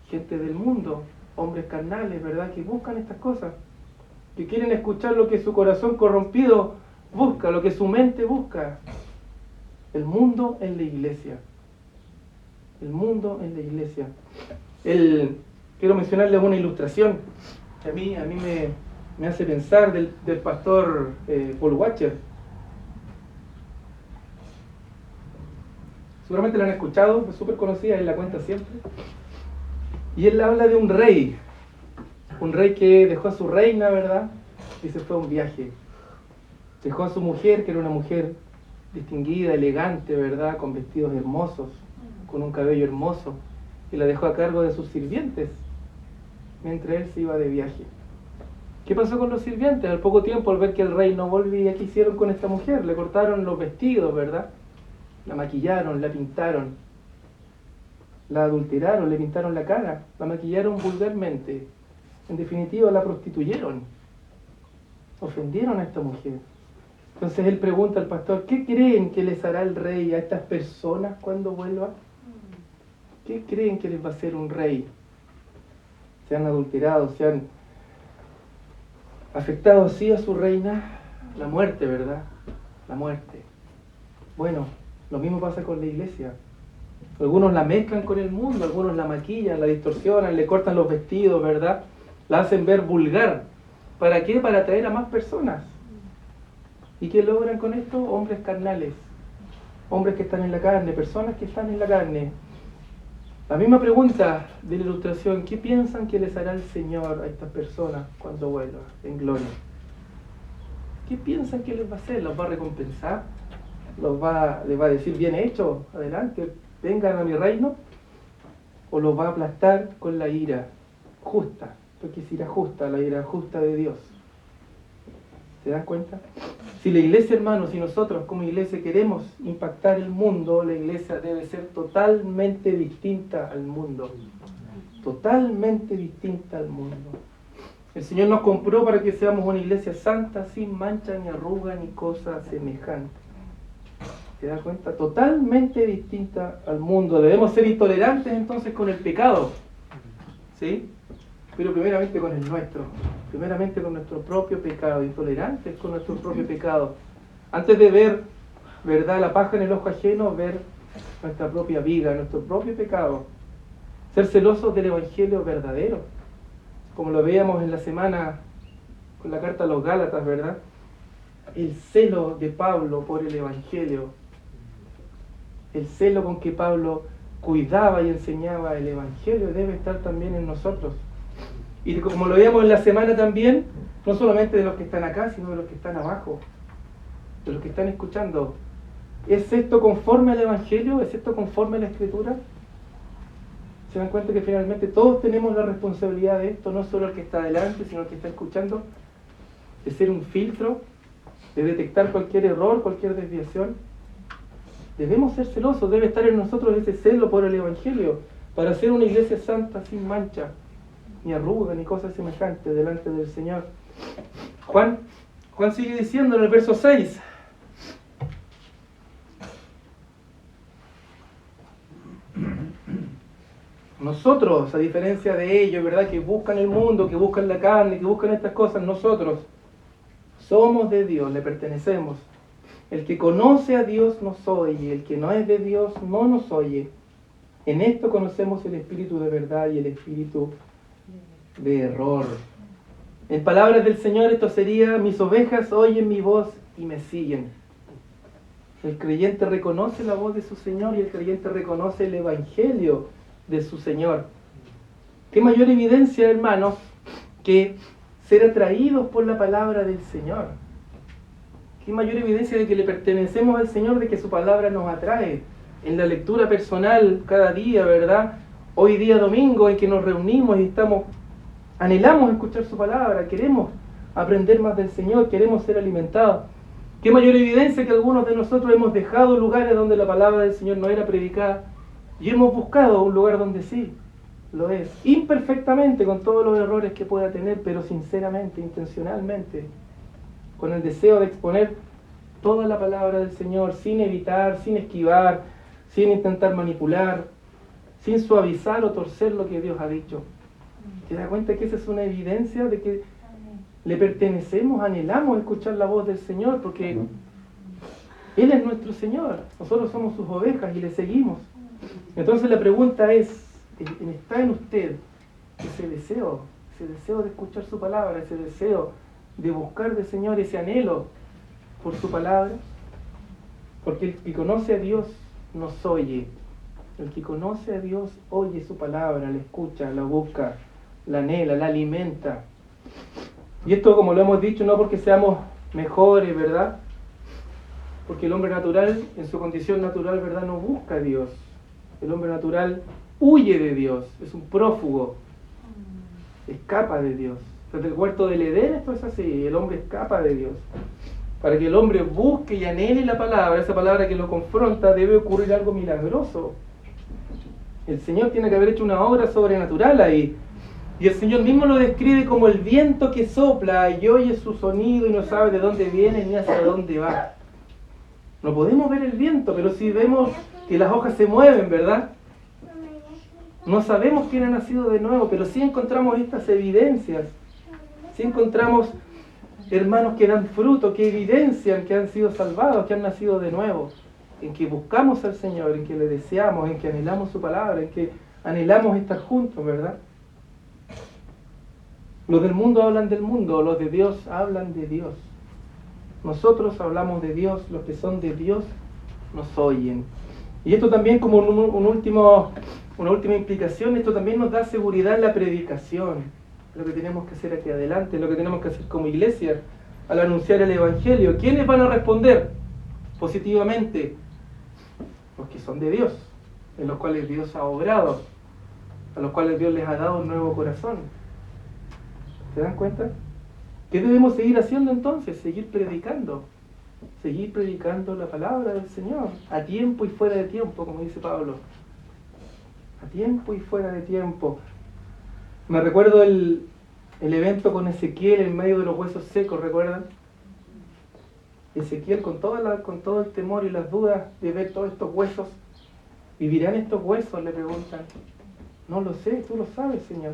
Speaker 1: Gente del mundo, hombres carnales, ¿verdad? Que buscan estas cosas. Que quieren escuchar lo que su corazón corrompido busca, lo que su mente busca. El mundo en la iglesia. El mundo en la iglesia. Quiero mencionarles una ilustración que a mí me hace pensar del pastor Paul Washer. Seguramente la han escuchado, es súper conocida, él la cuenta siempre. Y él habla de un rey que dejó a su reina, ¿verdad? Y se fue a un viaje. Dejó a su mujer, que era una mujer distinguida, elegante, ¿verdad? Con vestidos hermosos, con un cabello hermoso. Y la dejó a cargo de sus sirvientes, mientras él se iba de viaje. ¿Qué pasó con los sirvientes? Al poco tiempo, al ver que el rey no volvía, ¿qué hicieron con esta mujer? Le cortaron los vestidos, ¿verdad? La maquillaron, la pintaron, la adulteraron, le pintaron la cara, la maquillaron vulgarmente. En definitiva, la prostituyeron. Ofendieron a esta mujer. Entonces él pregunta al pastor, ¿qué creen que les hará el rey a estas personas cuando vuelva? ¿Qué creen que les va a hacer un rey? Se han adulterado, se han afectado así a su reina. La muerte, ¿verdad? La muerte. Bueno, lo mismo pasa con la iglesia. Algunos la mezclan con el mundo, algunos la maquillan, la distorsionan, le cortan los vestidos, ¿verdad? La hacen ver vulgar. ¿Para qué? Para atraer a más personas. ¿Y qué logran con esto? Hombres carnales. Hombres que están en la carne, personas que están en la carne. La misma pregunta de la ilustración, ¿qué piensan que les hará el Señor a estas personas cuando vuelva en gloria? ¿Qué piensan que les va a hacer? ¿Los va a recompensar? ¿Les va a decir bien hecho? Adelante, vengan a mi reino. ¿O los va a aplastar con la ira justa? Porque es ira justa, la ira justa de Dios. ¿Se dan cuenta? Si la iglesia, hermanos, si nosotros como iglesia queremos impactar el mundo, la iglesia debe ser totalmente distinta al mundo. Totalmente distinta al mundo. El Señor nos compró para que seamos una iglesia santa, sin mancha, ni arruga, ni cosa semejante. ¿Se da cuenta? Totalmente distinta al mundo. Debemos ser intolerantes entonces con el pecado. ¿Sí? Pero primeramente con el nuestro. Primeramente con nuestro propio pecado. Intolerantes con nuestro propio pecado. Antes de ver, ¿verdad?, la paja en el ojo ajeno, ver nuestra propia vida, nuestro propio pecado. Ser celosos del evangelio verdadero. Como lo veíamos en la semana con la carta a los Gálatas, ¿verdad? El celo de Pablo por el evangelio. El celo con que Pablo cuidaba y enseñaba el evangelio debe estar también en nosotros. Y como lo veíamos en la semana también, no solamente de los que están acá, sino de los que están abajo, de los que están escuchando. ¿Es esto conforme al evangelio? ¿Es esto conforme a la escritura? ¿Se dan cuenta que finalmente todos tenemos la responsabilidad de esto? No solo el que está adelante, sino el que está escuchando, de ser un filtro, de detectar cualquier error, cualquier desviación. Debemos ser celosos, debe estar en nosotros ese celo por el evangelio, para ser una iglesia santa, sin mancha, ni arruga, ni cosas semejantes delante del Señor. Juan sigue diciendo en el verso 6. Nosotros, a diferencia de ellos, ¿verdad? Que buscan el mundo, que buscan la carne, que buscan estas cosas, nosotros somos de Dios, le pertenecemos. El que conoce a Dios nos oye, el que no es de Dios no nos oye. En esto conocemos el espíritu de verdad y el espíritu de error. En palabras del Señor esto sería: mis ovejas oyen mi voz y me siguen. El creyente reconoce la voz de su Señor y el creyente reconoce el evangelio de su Señor. ¿Qué mayor evidencia, hermanos, que ser atraídos por la palabra del Señor? ¿Qué mayor evidencia de que le pertenecemos al Señor, de que su palabra nos atrae? En la lectura personal cada día, ¿verdad? Hoy día domingo en que nos reunimos y anhelamos escuchar su palabra, queremos aprender más del Señor, queremos ser alimentados. ¿Qué mayor evidencia que algunos de nosotros hemos dejado lugares donde la palabra del Señor no era predicada y hemos buscado un lugar donde sí lo es, imperfectamente, con todos los errores que pueda tener, pero sinceramente, intencionalmente, con el deseo de exponer toda la palabra del Señor, sin evitar, sin esquivar, sin intentar manipular, sin suavizar o torcer lo que Dios ha dicho? ¿Te das cuenta que esa es una evidencia de que le pertenecemos, anhelamos escuchar la voz del Señor? Porque Él es nuestro Señor, nosotros somos sus ovejas y le seguimos. Entonces la pregunta es: ¿está en usted ese deseo de escuchar su palabra, ese deseo de buscar del Señor, ese anhelo por su palabra? Porque el que conoce a Dios nos oye. El que conoce a Dios oye su palabra, la escucha, la busca, la anhela, la alimenta. Y esto, como lo hemos dicho, no porque seamos mejores, ¿verdad? Porque el hombre natural, en su condición natural, ¿verdad?, no busca a Dios. El hombre natural huye de Dios, es un prófugo, escapa de Dios. Desde el huerto del Edén esto es así, el hombre escapa de Dios. Para que el hombre busque y anhele la palabra, esa palabra que lo confronta, debe ocurrir algo milagroso. El Señor tiene que haber hecho una obra sobrenatural ahí. Y el Señor mismo lo describe como el viento que sopla y oye su sonido y no sabe de dónde viene ni hacia dónde va. No podemos ver el viento, pero sí vemos que las hojas se mueven, ¿verdad? No sabemos quién ha nacido de nuevo, pero sí encontramos estas evidencias. Sí encontramos hermanos que dan fruto, que evidencian que han sido salvados, que han nacido de nuevo. En que buscamos al Señor, en que le deseamos, en que anhelamos su palabra, en que anhelamos estar juntos, ¿verdad? Los del mundo hablan del mundo, los de Dios hablan de Dios. Nosotros hablamos de Dios, los que son de Dios nos oyen. Y esto también, como una última implicación, esto también nos da seguridad en la predicación. Lo que tenemos que hacer aquí adelante, lo que tenemos que hacer como iglesia al anunciar el Evangelio. ¿Quiénes van a responder positivamente? Los que son de Dios, en los cuales Dios ha obrado, a los cuales Dios les ha dado un nuevo corazón. ¿Se dan cuenta? ¿Qué debemos seguir haciendo entonces? Seguir predicando la palabra del Señor, a tiempo y fuera de tiempo, como dice Pablo. A tiempo y fuera de tiempo. Me recuerdo el evento con Ezequiel en medio de los huesos secos, ¿recuerdan? Ezequiel con todo el temor y las dudas de ver todos estos huesos. ¿Vivirán estos huesos?, le preguntan. No lo sé, tú lo sabes, Señor.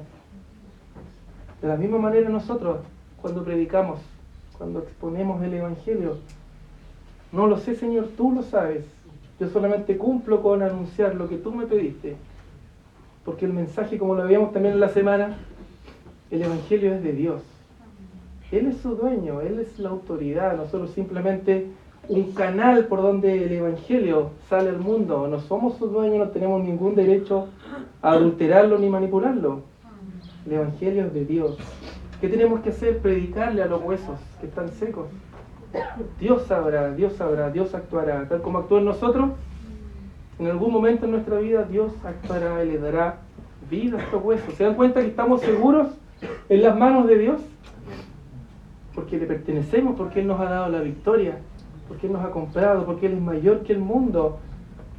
Speaker 1: De la misma manera nosotros, cuando predicamos, cuando exponemos el Evangelio, no lo sé, Señor, tú lo sabes. Yo solamente cumplo con anunciar lo que tú me pediste. Porque el mensaje, como lo veíamos también en la semana, el Evangelio es de Dios. Él es su dueño, Él es la autoridad. Nosotros simplemente un canal por donde el Evangelio sale al mundo. No somos su dueño, no tenemos ningún derecho a adulterarlo ni manipularlo. El Evangelio es de Dios. ¿Qué tenemos que hacer? Predicarle a los huesos que están secos. Dios sabrá, Dios actuará. Tal como actúa en nosotros, en algún momento en nuestra vida Dios actuará y le dará vida a estos huesos. ¿Se dan cuenta que estamos seguros en las manos de Dios? Porque le pertenecemos, porque Él nos ha dado la victoria, porque Él nos ha comprado, porque Él es mayor que el mundo.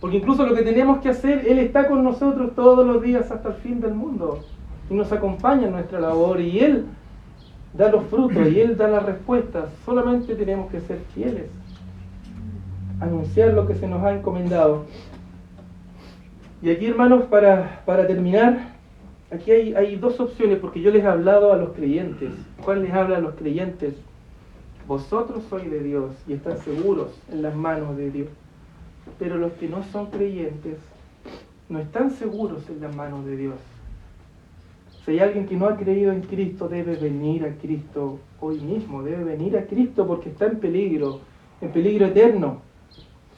Speaker 1: Porque incluso lo que tenemos que hacer, Él está con nosotros todos los días hasta el fin del mundo. Y nos acompaña en nuestra labor y Él da los frutos y Él da las respuestas. Solamente tenemos que ser fieles, anunciar lo que se nos ha encomendado. Y aquí, hermanos, para terminar, aquí hay dos opciones, porque yo les he hablado a los creyentes. ¿Cuál les habla a los creyentes? Vosotros sois de Dios y están seguros en las manos de Dios. Pero los que no son creyentes no están seguros en las manos de Dios. Si hay alguien que no ha creído en Cristo, debe venir a Cristo hoy mismo, debe venir a Cristo porque está en peligro eterno.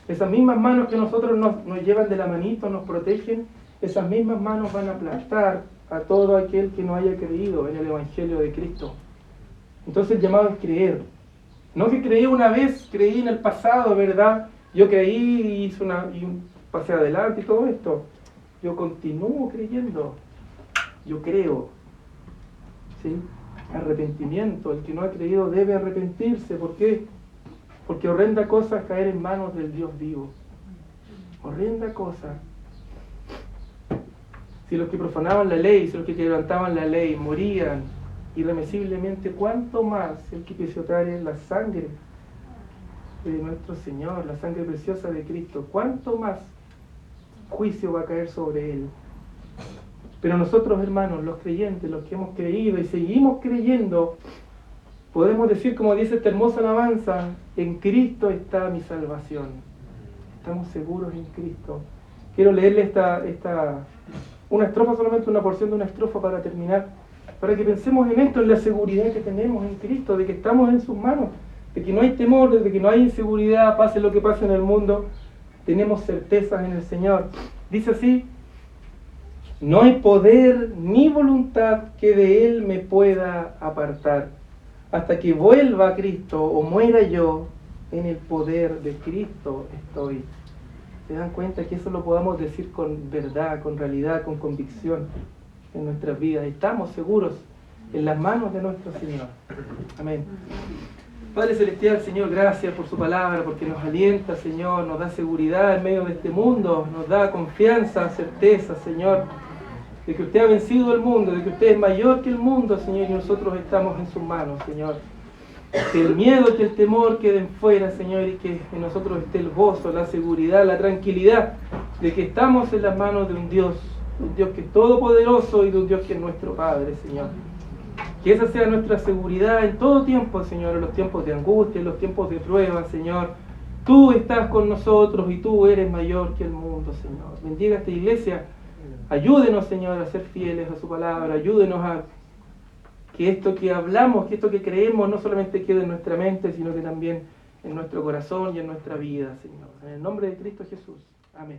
Speaker 1: Esas mismas manos que nosotros nos llevan de la manito, nos protegen, esas mismas manos van a aplastar a todo aquel que no haya creído en el Evangelio de Cristo. Entonces el llamado es creer. No que creí una vez, creí en el pasado, ¿verdad? Yo creí y pasé adelante y todo esto. Yo continúo creyendo. Yo creo. ¿Sí? Arrepentimiento. El que no ha creído debe arrepentirse. ¿Por qué? Porque horrenda cosa es caer en manos del Dios vivo. Horrenda cosa. Si los que profanaban la ley, si los que quebrantaban la ley morían irremisiblemente, ¿cuánto más el que pisoteare la sangre de nuestro Señor, la sangre preciosa de Cristo? ¿Cuánto más juicio va a caer sobre Él? Pero nosotros, hermanos, los creyentes, los que hemos creído y seguimos creyendo, podemos decir, como dice esta hermosa alabanza, en Cristo está mi salvación. Estamos seguros en Cristo. Quiero leerle una estrofa, solamente una porción de una estrofa para terminar, para que pensemos en esto, en la seguridad que tenemos en Cristo, de que estamos en sus manos, de que no hay temor, de que no hay inseguridad, pase lo que pase en el mundo, tenemos certezas en el Señor. Dice así: no hay poder ni voluntad que de Él me pueda apartar. Hasta que vuelva a Cristo o muera yo, en el poder de Cristo estoy. ¿Se dan cuenta que eso lo podamos decir con verdad, con realidad, con convicción en nuestras vidas? Estamos seguros en las manos de nuestro Señor. Amén. Padre Celestial, Señor, gracias por su palabra, porque nos alienta, Señor, nos da seguridad en medio de este mundo, nos da confianza, certeza, Señor, de que usted ha vencido el mundo, de que usted es mayor que el mundo, Señor, y nosotros estamos en sus manos, Señor. Que el miedo, que el temor queden fuera, Señor, y que en nosotros esté el gozo, la seguridad, la tranquilidad de que estamos en las manos de un Dios que es todopoderoso y de un Dios que es nuestro Padre, Señor. Que esa sea nuestra seguridad en todo tiempo, Señor, en los tiempos de angustia, en los tiempos de prueba, Señor. Tú estás con nosotros y tú eres mayor que el mundo, Señor. Bendiga esta iglesia. Ayúdenos, Señor, a ser fieles a su palabra. Ayúdenos a que esto que hablamos, que esto que creemos no solamente quede en nuestra mente, sino que también en nuestro corazón y en nuestra vida, Señor. En el nombre de Cristo Jesús. Amén.